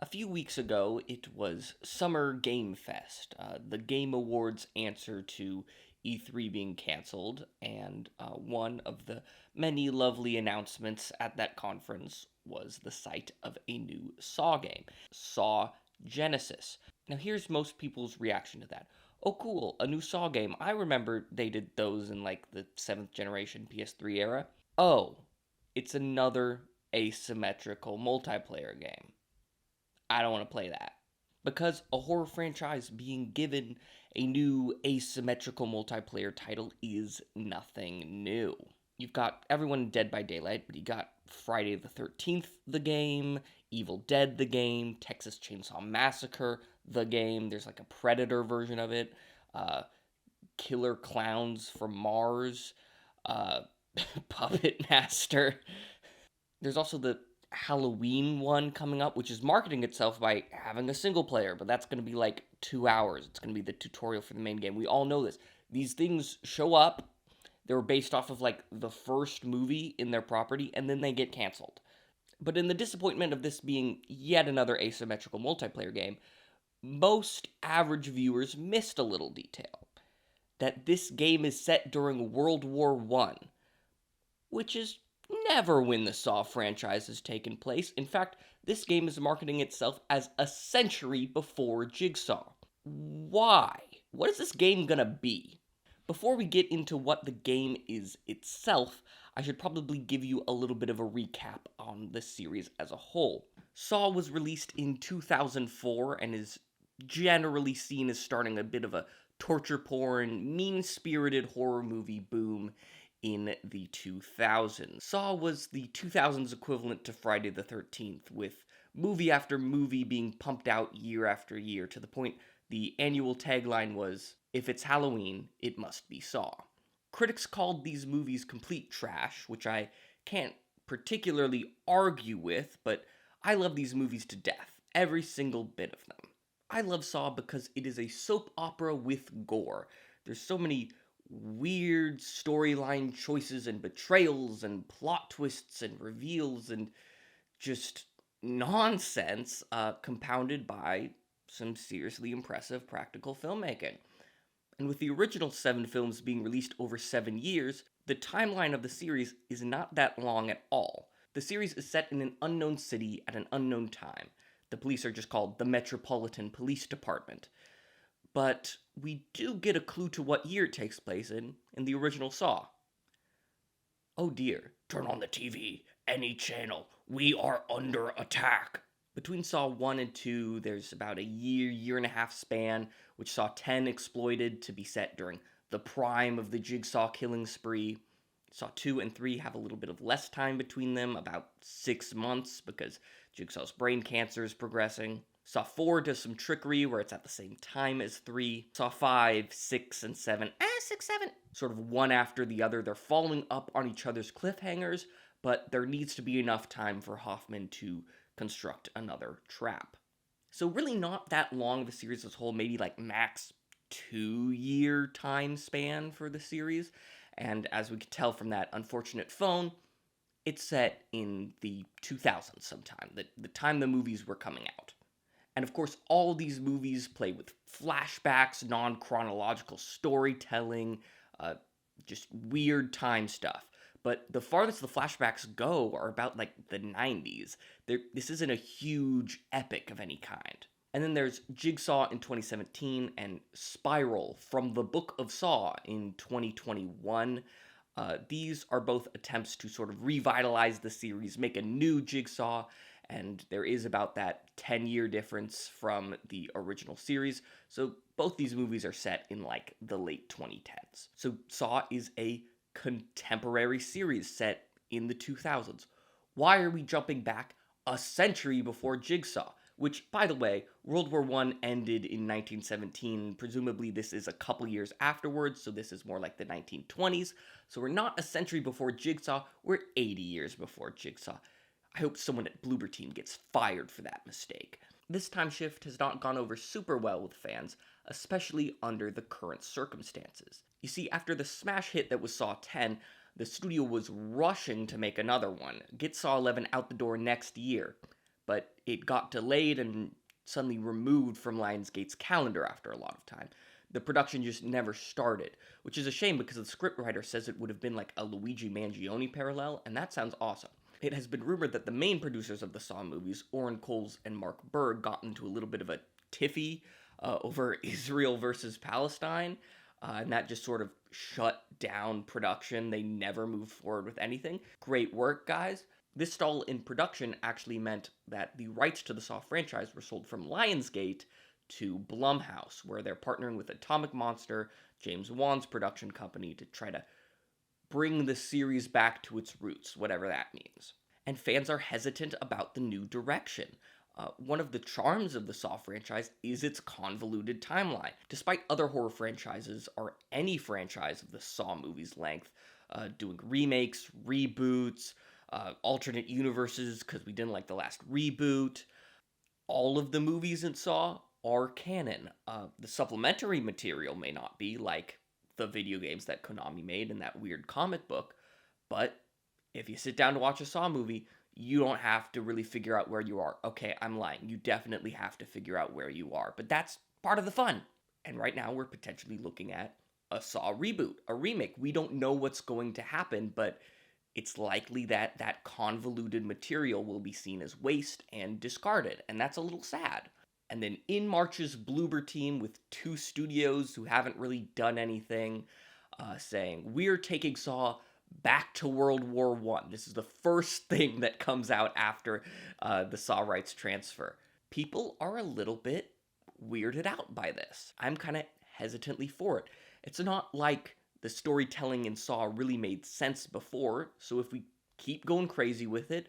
A few weeks ago, it was Summer Game Fest, the Game Awards answer to E3 being canceled, and one of the many lovely announcements at that conference was the sight of a new Saw game, Saw Genesis. Now, here's most people's reaction to that. Oh, cool, a new Saw game. I remember they did those in like the 7th generation PS3 era. Oh, it's another asymmetrical multiplayer game. I don't want to play that. Because a horror franchise being given a new asymmetrical multiplayer title is nothing new. You've got everyone Dead by Daylight, but you got Friday the 13th, the game, Evil Dead, the game, Texas Chainsaw Massacre, the game. There's like a Predator version of it, uh, Killer Clowns from Mars, uh, Puppet Master. There's also the Halloween one coming up, which is marketing itself by having a single player, but that's going to be like 2 hours. It's going to be the tutorial for the main game. We all know this. These things show up, they were based off of like the first movie in their property, and then they get canceled. But in the disappointment of this being yet another asymmetrical multiplayer game, most average viewers missed a little detail that this game is set during World War One, which is never when the Saw franchise has taken place. In fact, this game is marketing itself as a century before Jigsaw. Why? What is this game gonna be? Before we get into what the game is itself, I should probably give you a little bit of a recap on the series as a whole. Saw was released in 2004 and is generally seen as starting a bit of a torture porn, mean spirited horror movie boom in the 2000s. Saw was the 2000s equivalent to Friday the 13th, with movie after movie being pumped out year after year, to the point the annual tagline was, "If it's Halloween, it must be Saw." Critics called these movies complete trash, which I can't particularly argue with, but I love these movies to death, every single bit of them. I love Saw because it is a soap opera with gore. There's so many weird storyline choices and betrayals and plot twists and reveals and just nonsense, compounded by some seriously impressive practical filmmaking. And with the original 7 films being released over 7 years, the timeline of the series is not that long at all. The series is set in an unknown city at an unknown time. The police are just called the Metropolitan Police Department. But we do get a clue to what year it takes place in the original Saw. Oh dear, turn on the TV, any channel, we are under attack. Between Saw 1 and 2, there's about a year and a half span, which saw 10 exploited to be set during the prime of the Jigsaw killing spree. Saw 2 and 3 have a little bit of less time between them, about 6 months, because Jigsaw's brain cancer is progressing. Saw 4 does some trickery where it's at the same time as 3. Saw 5, 6, and 7, 6, 7, sort of one after the other. They're following up on each other's cliffhangers, but there needs to be enough time for Hoffman to construct another trap. So really not that long of a series as a whole, maybe like max 2-year time span for the series. And as we could tell from that unfortunate phone, it's set in the 2000s sometime, the time the movies were coming out. And of course, all these movies play with flashbacks, non-chronological storytelling, just weird time stuff. But the farthest the flashbacks go are about like the 90s. This isn't a huge epic of any kind. And then there's Jigsaw in 2017 and Spiral from the Book of Saw in 2021. These are both attempts to sort of revitalize the series, make a new Jigsaw, and there is about that 10-year difference from the original series. So both these movies are set in like the late 2010s. So Saw is a contemporary series set in the 2000s. Why are we jumping back a century before Jigsaw? Which, by the way, World War I ended in 1917. Presumably this is a couple years afterwards, so this is more like the 1920s. So we're not a century before Jigsaw, we're 80 years before Jigsaw. I hope someone at Bloober Team gets fired for that mistake. This time shift has not gone over super well with fans, especially under the current circumstances. You see, after the smash hit that was Saw 10, the studio was rushing to make another one, get Saw 11 out the door next year. but it got delayed and suddenly removed from Lionsgate's calendar after a lot of time. The production just never started, which is a shame because the scriptwriter says it would have been like a Luigi Mangione parallel, and that sounds awesome. It has been rumored that the main producers of the Saw movies, Oren Coles and Mark Berg, got into a little bit of a tiffy over Israel versus Palestine, and that just sort of shut down production. They never moved forward with anything. Great work, guys. This stall in production actually meant that the rights to the Saw franchise were sold from Lionsgate to Blumhouse, where they're partnering with Atomic Monster, James Wan's production company, to try to bring the series back to its roots, whatever that means. And fans are hesitant about the new direction. One of the charms of the Saw franchise is its convoluted timeline. Despite other horror franchises, or any franchise of the Saw movies' length, doing remakes, reboots, alternate universes because we didn't like the last reboot, all of the movies in Saw are canon. The supplementary material may not be, like the video games that Konami made and that weird comic book, but if you sit down to watch a Saw movie, you don't have to really figure out where you are. Okay, I'm lying. You definitely have to figure out where you are, but that's part of the fun. And right now, we're potentially looking at a Saw reboot, a remake. We don't know what's going to happen, but it's likely that that convoluted material will be seen as waste and discarded, and that's a little sad. And then in marches Bloober Team with two studios who haven't really done anything, saying, "We're taking Saw back to World War I." This is the first thing that comes out after the Saw rights transfer. People are a little bit weirded out by this. I'm kind of hesitantly for it. It's not like the storytelling in Saw really made sense before, so if we keep going crazy with it,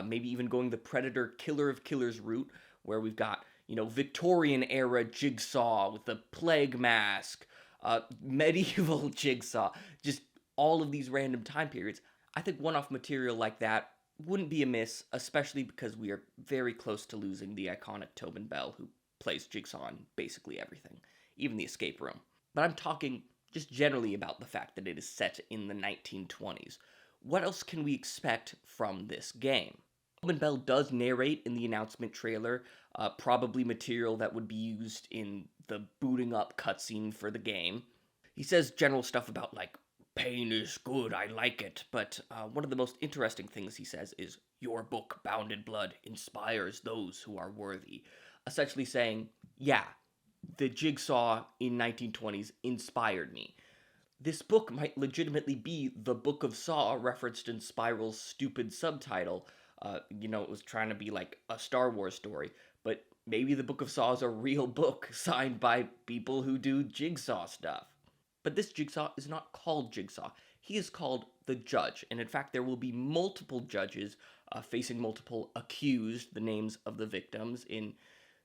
maybe even going the Predator Killer of Killers route, where we've got, Victorian era Jigsaw with the plague mask, medieval Jigsaw, just all of these random time periods. I think one-off material like that wouldn't be amiss, especially because we are very close to losing the iconic Tobin Bell, who plays Jigsaw in basically everything, even the escape room. But I'm talking just generally about the fact that it is set in the 1920s. What else can we expect from this game? Tobin Bell does narrate in the announcement trailer, probably material that would be used in the booting up cutscene for the game. He says general stuff about, like, pain is good, I like it, but one of the most interesting things he says is, "Your book, Bound in Blood, inspires those who are worthy." Essentially saying, yeah, the Jigsaw in 1920s inspired me. This book might legitimately be the Book of Saw referenced in Spiral's stupid subtitle. It was trying to be like a Star Wars story, but maybe the Book of Saw is a real book signed by people who do Jigsaw stuff. But this Jigsaw is not called Jigsaw. He is called the Judge, and in fact there will be multiple judges facing multiple accused, the names of the victims, in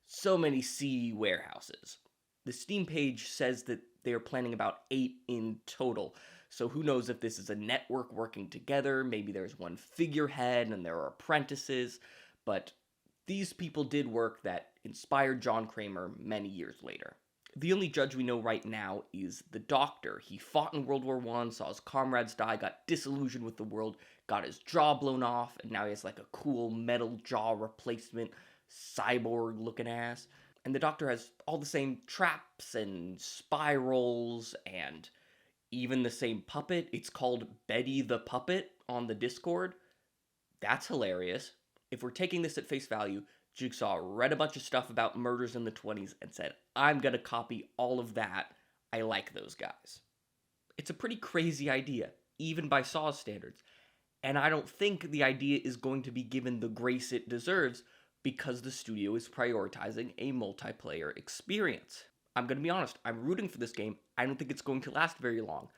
so many seedy warehouses. The Steam page says that they are planning about 8 in total, so who knows if this is a network working together, maybe there's one figurehead and there are apprentices, but these people did work that inspired John Kramer many years later. The only judge we know right now is the Doctor. He fought in World War I, saw his comrades die, got disillusioned with the world, got his jaw blown off, and now he has like a cool metal jaw replacement, cyborg-looking ass. And the Doctor has all the same traps and spirals and even the same puppet. It's called Betty the Puppet on the Discord. That's hilarious. If we're taking this at face value, Jigsaw read a bunch of stuff about murders in the 20s and said, "I'm gonna copy all of that. I like those guys." It's a pretty crazy idea, even by Saw's standards. And I don't think the idea is going to be given the grace it deserves because the studio is prioritizing a multiplayer experience. I'm going to be honest, I'm rooting for this game. I don't think it's going to last very long.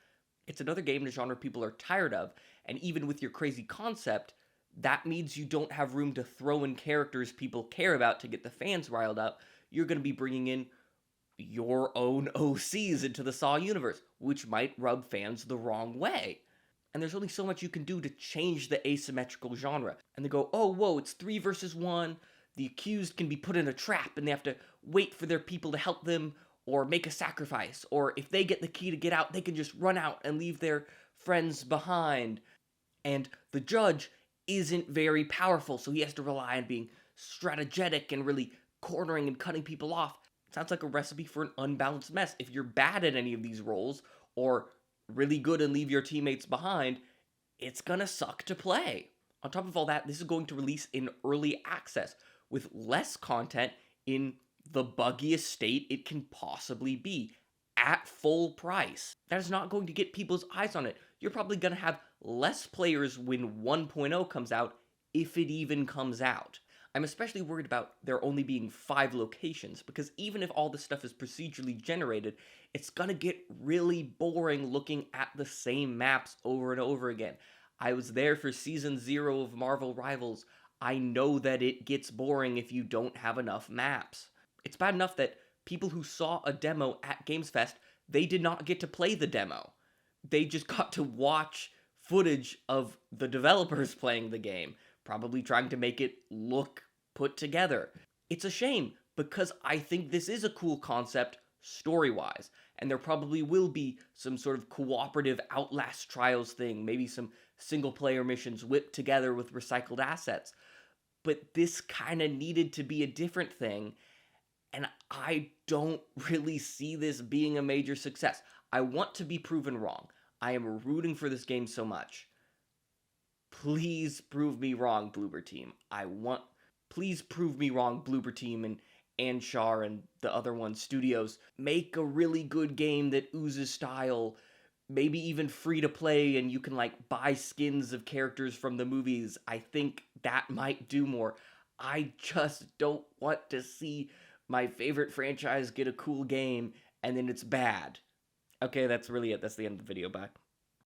It's another game in a genre people are tired of, and even with your crazy concept, that means you don't have room to throw in characters people care about to get the fans riled up. You're going to be bringing in your own OCs into the Saw universe, which might rub fans the wrong way. And there's only so much you can do to change the asymmetrical genre. And they go, "Oh, whoa, it's 3 versus 1. The accused can be put in a trap and they have to wait for their people to help them or make a sacrifice. Or if they get the key to get out, they can just run out and leave their friends behind. And the judge isn't very powerful, so he has to rely on being strategetic and really cornering and cutting people off. It sounds like a recipe for an unbalanced mess. If you're bad at any of these roles, or really good and leave your teammates behind, it's gonna suck to play. On top of all that, this is going to release in early access with less content in the buggiest state it can possibly be at full price. That is not going to get people's eyes on it. You're probably going to have less players when 1.0 comes out, if it even comes out. I'm especially worried about there only being 5 locations, because even if all this stuff is procedurally generated, it's gonna get really boring looking at the same maps over and over again. I was there for Season 0 of Marvel Rivals. I know that it gets boring if you don't have enough maps. It's bad enough that people who saw a demo at Games Fest, they did not get to play the demo. They just got to watch footage of the developers playing the game, probably trying to make it look put together. It's a shame, because I think this is a cool concept story-wise, and there probably will be some sort of cooperative Outlast Trials thing, maybe some single-player missions whipped together with recycled assets. But this kind of needed to be a different thing, and I don't really see this being a major success. I want to be proven wrong. I am rooting for this game so much. Please prove me wrong, Bloober Team. Please prove me wrong, Bloober Team and Anshar and the other one, studios. Make a really good game that oozes style, maybe even free to play, and you can like buy skins of characters from the movies. I think that might do more. I just don't want to see my favorite franchise get a cool game and then it's bad. Okay, that's really it. That's the end of the video. Bye.